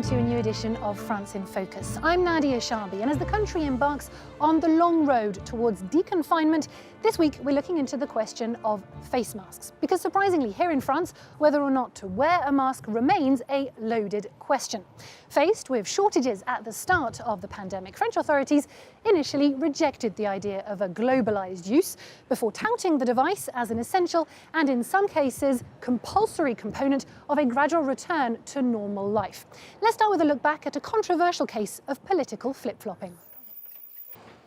welcome to a new edition of France in Focus. I'm Nadia Sharbi, and as the country embarks on the long road towards deconfinement, this week we're looking into the question of face masks. Because surprisingly, here in France, whether or not to wear a mask remains a loaded question. Faced with shortages at the start of the pandemic, French authorities initially rejected the idea of a globalized use before touting the device as an essential and, in some cases, compulsory component of a gradual return to normal life. Let's start with a look back at a controversial case of political flip-flopping.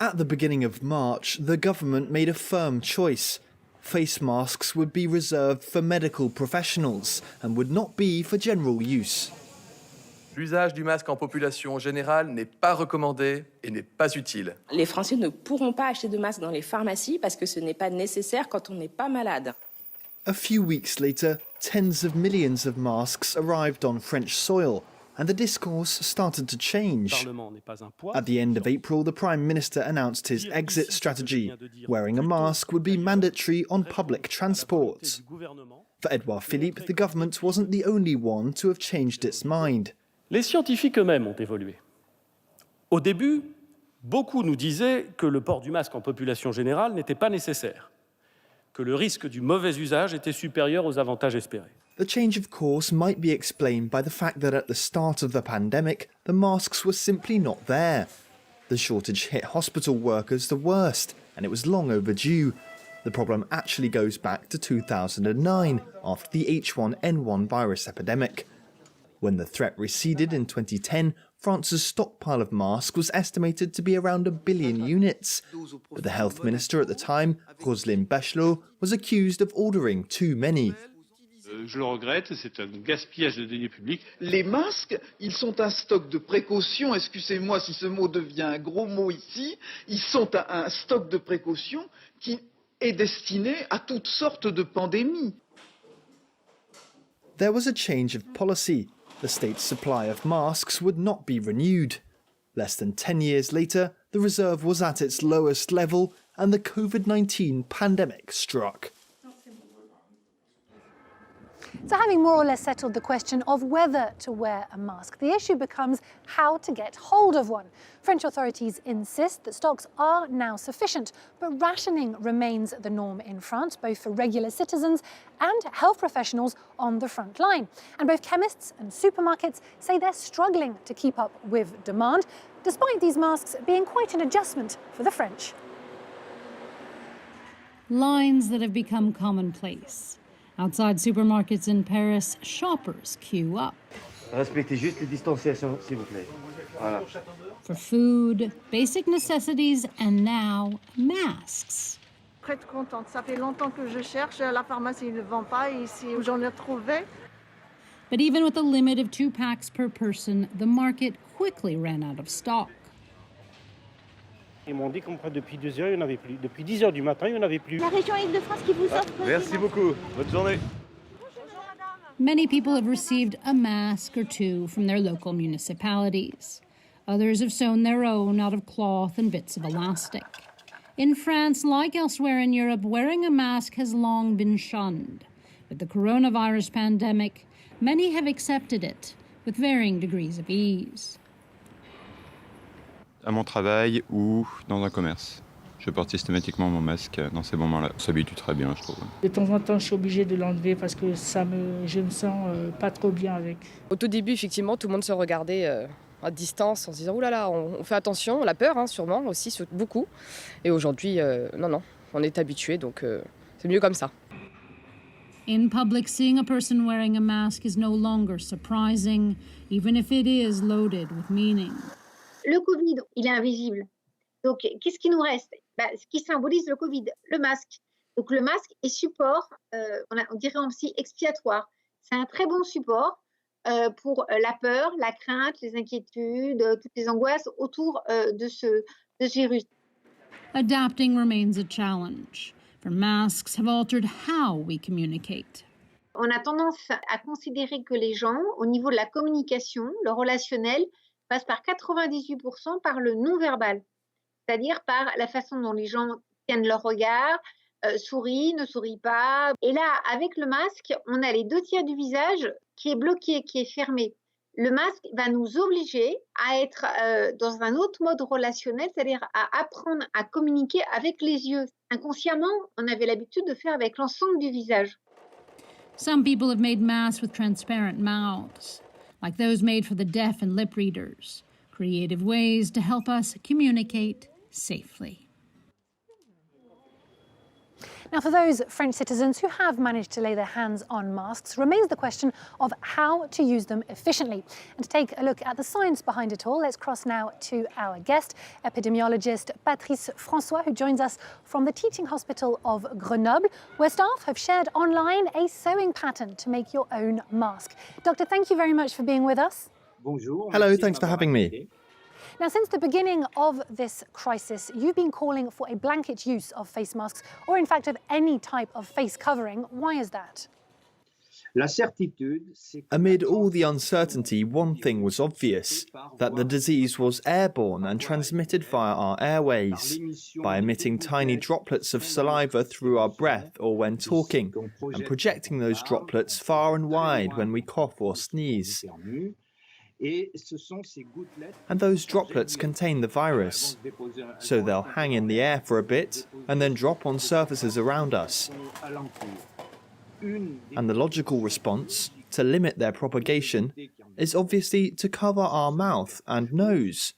At the beginning of March, the government made a firm choice. Face masks would be reserved for medical professionals and would not be for general use. L'usage du masque en population générale n'est pas recommandé et n'est pas utile. Les Français ne pourront pas acheter de masques dans les pharmacies parce que ce n'est pas nécessaire quand on n'est pas malade. A few weeks later, tens of millions of masks arrived on French soil, and the discourse started to change. At the end of April, the Prime Minister announced his exit strategy. Wearing a mask would be mandatory on public transport. For Edouard Philippe, the government wasn't the only one to have changed its mind. Les scientifiques eux-mêmes ont évolué. Au début, beaucoup nous disaient que le port du masque en population générale n'était pas nécessaire, que le risque du mauvais usage était supérieur aux avantages espérés. The change of course might be explained by the fact that at the start of the pandemic, the masks were simply not there. The shortage hit hospital workers the worst, and it was long overdue. The problem actually goes back to 2009, after the H1N1 virus epidemic. When the threat receded in 2010, France's stockpile of masks was estimated to be around 1 billion units. But the health minister at the time, Roselyne Bachelot, was accused of ordering too many. Je le regrette, c'est un gaspillage de deniers publics. Les masques, ils sont un stock de précaution, excusez-moi si ce mot devient un gros mot ici, ils sont un stock de précaution qui est destiné à toutes sortes de pandémies. There was a change of policy. The state's supply of masks would not be renewed. Less than 10 years later, the reserve was at its lowest level and the COVID-19 pandemic struck. So having more or less settled the question of whether to wear a mask, the issue becomes how to get hold of one. French authorities insist that stocks are now sufficient, but rationing remains the norm in France, both for regular citizens and health professionals on the front line. And both chemists and supermarkets say they're struggling to keep up with demand, despite these masks being quite an adjustment for the French. Lines that have become commonplace. Outside supermarkets in Paris, shoppers queue up. Respectez juste les distanciations, s'il vous plaît. Voilà. For food, basic necessities, and now masks. Très contente. Ça fait longtemps que je cherche. La pharmacie ne vend pas. Ici, j'en ai trouvé. But even with a limit of 2 packs per person, the market quickly ran out of stock. Ils m'ont dit qu'en depuis 2 heures, il n'y en avait plus. Depuis 10 heures du matin, il n'y en avait plus. La région Île-de-France qui vous offre. Merci beaucoup. Bonne journée. Many people have received a mask or two from their local municipalities. Others have sewn their own out of cloth and bits of elastic. In France, like elsewhere in Europe, wearing a mask has long been shunned. With the coronavirus pandemic, many have accepted it with varying degrees of ease. À mon travail ou dans un commerce. Je porte systématiquement mon masque dans ces moments-là. On s'habitue très bien, je trouve. De temps en temps, je suis obligée de l'enlever parce que je me sens pas trop bien avec. Au tout début, effectivement, tout le monde se regardait à distance en se disant « Ouh là là, on fait attention, on a peur hein, sûrement aussi, beaucoup ». Et aujourd'hui, non, on est habitué, donc c'est mieux comme ça. In public, seeing a person wearing a mask is no longer surprising, even if it is loaded with meaning. Le Covid, il est invisible. Donc, qu'est-ce qui nous reste? Ce qui symbolise le Covid, le masque. Donc, le masque est support, on dirait en psy, expiatoire. C'est un très bon support pour la peur, la crainte, les inquiétudes, toutes les angoisses autour de ce virus. Adapting remains a challenge, for masks have altered how we communicate. On a tendance à considérer que les gens, au niveau de la communication, le relationnel, passe par 98% par le non-verbal, c'est-à-dire par la façon dont les gens tiennent leur regard, sourient, ne sourient pas. Et là, avec le masque, on a les 2 tiers du visage qui est bloqué, qui est fermé. le masque va nous obliger à être dans un autre mode relationnel, c'est-à-dire à apprendre à communiquer avec les yeux. Inconsciemment, on avait l'habitude de faire avec l'ensemble du visage. Some people have made masks with transparent mouths, like those made for the deaf and lip readers. Creative ways to help us communicate safely. Now, for those French citizens who have managed to lay their hands on masks, remains the question of how to use them efficiently. And to take a look at the science behind it all, let's cross now to our guest, epidemiologist Patrice François, who joins us from the Teaching Hospital of Grenoble, where staff have shared online a sewing pattern to make your own mask. Doctor, thank you very much for being with us. Bonjour. Hello, thanks for having me. Now, since the beginning of this crisis, you've been calling for a blanket use of face masks, or in fact of any type of face covering. Why is that? Amid all the uncertainty, one thing was obvious, that the disease was airborne and transmitted via our airways, by emitting tiny droplets of saliva through our breath or when talking, and projecting those droplets far and wide when we cough or sneeze. And those droplets contain the virus, so they'll hang in the air for a bit and then drop on surfaces around us. And the logical response, to limit their propagation, is obviously to cover our mouth and nose.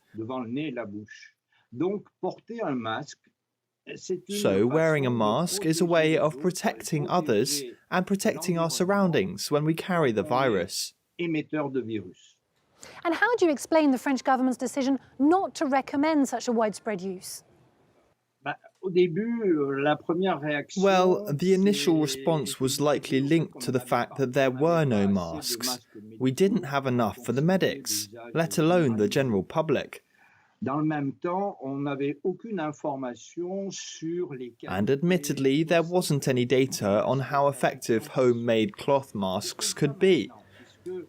So wearing a mask is a way of protecting others and protecting our surroundings when we carry the virus. And how do you explain the French government's decision not to recommend such a widespread use? Well, the initial response was likely linked to the fact that there were no masks. We didn't have enough for the medics, let alone the general public. And admittedly, there wasn't any data on how effective homemade cloth masks could be.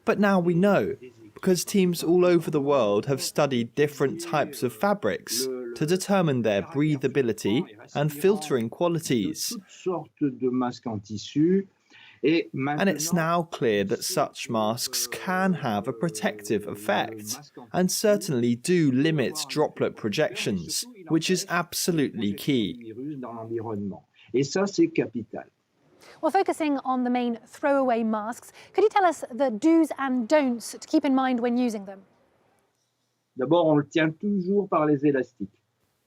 But now we know, because teams all over the world have studied different types of fabrics to determine their breathability and filtering qualities. And it's now clear that such masks can have a protective effect, and certainly do limit droplet projections, which is absolutely key. Well, focusing on the main throwaway masks, could you tell us the do's and don'ts to keep in mind when using them?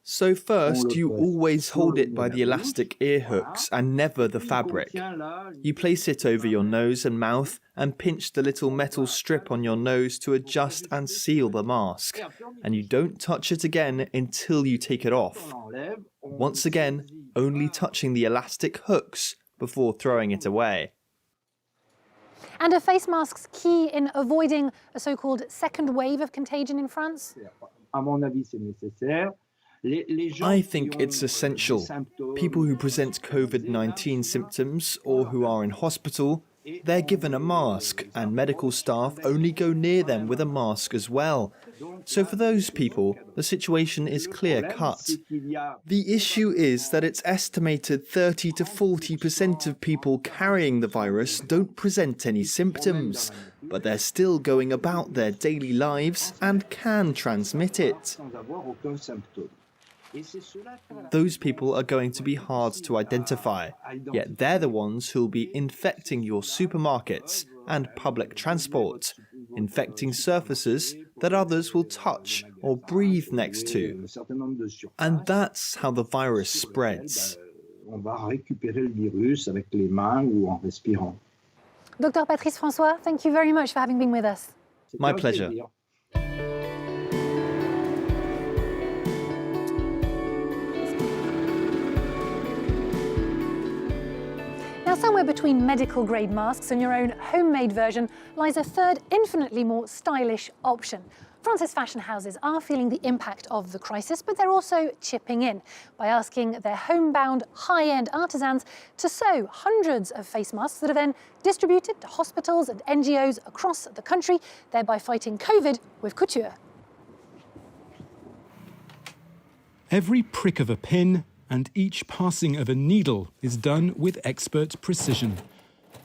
So first, you always hold it by the elastic ear hooks and never the fabric. You place it over your nose and mouth and pinch the little metal strip on your nose to adjust and seal the mask. And you don't touch it again until you take it off. Once again, only touching the elastic hooks before throwing it away. And are face masks key in avoiding a so-called second wave of contagion in France? I think it's essential. People who present COVID-19 symptoms or who are in hospital, they're given a mask, and medical staff only go near them with a mask as well. So for those people, the situation is clear-cut. The issue is that it's estimated 30 to 40% of people carrying the virus don't present any symptoms, but they're still going about their daily lives and can transmit it. Those people are going to be hard to identify, yet they're the ones who'll be infecting your supermarkets and public transport, infecting surfaces that others will touch or breathe next to. And that's how the virus spreads. Dr. Patrice François, thank you very much for having been with us. My pleasure. Now, somewhere between medical-grade masks and your own homemade version lies a third, infinitely more stylish option. France's fashion houses are feeling the impact of the crisis, but they're also chipping in by asking their homebound, high-end artisans to sew hundreds of face masks that are then distributed to hospitals and NGOs across the country, thereby fighting COVID with Couture. Every prick of a pin and each passing of a needle is done with expert precision.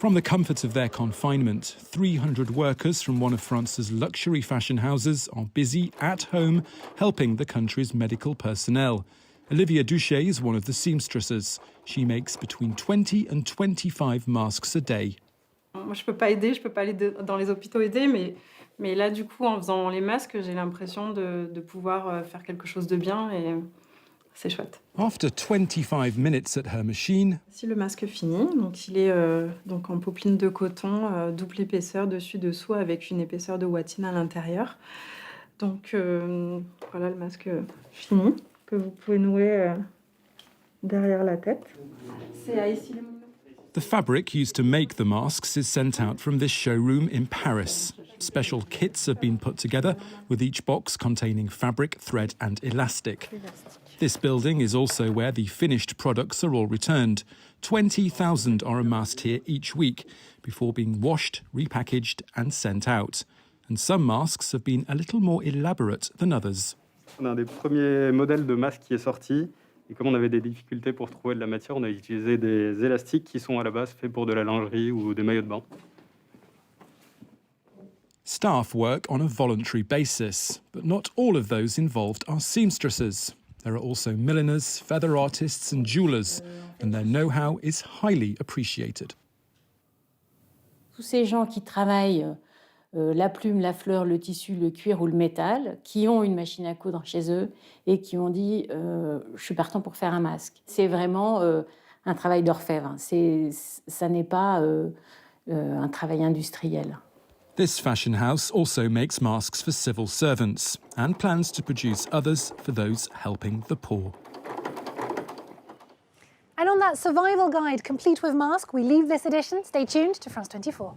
From the comfort of their confinement, 300 workers from one of France's luxury fashion houses are busy at home helping the country's medical personnel. Olivia Duché is one of the seamstresses. She makes between 20 and 25 masks a day. Moi, je peux pas aller dans les hôpitaux aider, mais là, du coup, en faisant les masques, j'ai l'impression de pouvoir faire quelque chose de bien et c'est chouette. After 25 minutes at her machine, Si le masque finit, donc il est donc en popeline de coton, double épaisseur dessus-dessous avec une épaisseur de watine à l'intérieur. Donc voilà le masque fini que vous pouvez nouer derrière la tête. C'est à ici le moment. the fabric used to make the masks is sent out from this showroom in Paris. Special kits have been put together, with each box containing fabric, thread and elastic. This building is also where the finished products are all returned. 20,000 are amassed here each week, before being washed, repackaged and sent out. And some masks have been a little more elaborate than others. On a un des premiers modèles de masque qui est sorti. Et comme on avait des difficultés pour trouver de la matière, on a utilisé des élastiques qui sont à la base faits pour de la lingerie ou des maillots de bain. Staff work on a voluntary basis, but not all of those involved are seamstresses. There are also milliners, feather artists and jewellers, and their know-how is highly appreciated. Tous ces gens qui travaillent la plume, la fleur, le tissu, le cuir ou le métal, qui ont une machine à coudre chez eux et qui ont dit je suis partant pour faire un masque. C'est vraiment un travail d'orfèvre. Ça n'est pas un travail industriel. This fashion house also makes masks for civil servants and plans to produce others for those helping the poor. And on that survival guide complete with mask, we leave this edition. Stay tuned to France 24.